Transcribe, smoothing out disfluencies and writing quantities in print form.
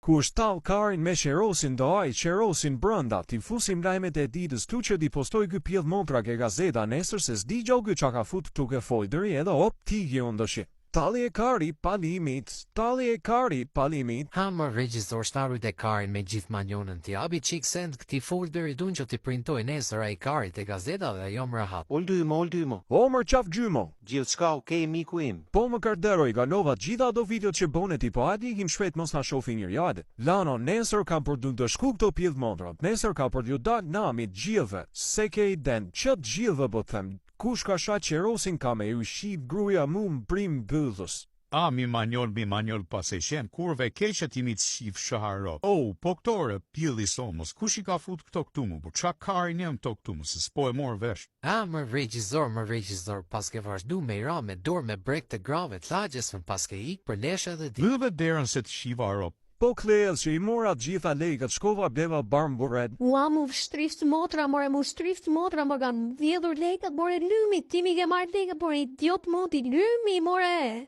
Kur shtall karin me qerosin do ai qerosin brënda, ti fusim lajmet e ditës tu që di postoj ky pjedh montra ke gazeta nesër se s'di gjo ky qa ka fut këtu ke folderi edhe op tigi unë dëshi. Talli e kari palimit, talli e kari palimit. Ha më regjistor shtarut e karin me gjithë manjonën ti abi qik send këti folderi dun që ti printoj nesër a i karit e gazeta dhe jo më rahat. Oldymo. O mër qaf gjymo. Gjithçka okay miku im. Po më karderoj ga nova gjitha do videot që bone ti po ati ikim shpejt mos na shofi njër jade. Lano, nesër kam për du të shku këto pjedh montra, nesër ka për ju da namit gjithve, se ke i den, qët gjithve po them, kush ka shat qerosin ka me ju shqip gruja mu më prim bëllës. Mi manjol pas e shen, kurve keqet imi të shif shaharo. Po këtore, pjilli somos, kush I ka fut këto këtu mu, po qa karin jem këto këtu mu, se s'po e mor vesh. Më regjistor, paske vazhdu me I ra me dorë me brek të grave të lagjesën paske ik për leshe dhe di. Lëve derën se të shiva rop. Po klejës që I mora gjitha lejkat, shkova bleva barmë buret. Ua mu shtrift motra, më kanë vjedhur lekat, more lumi, ti mi ke marrë lekat, por idiot moti, lumi, more.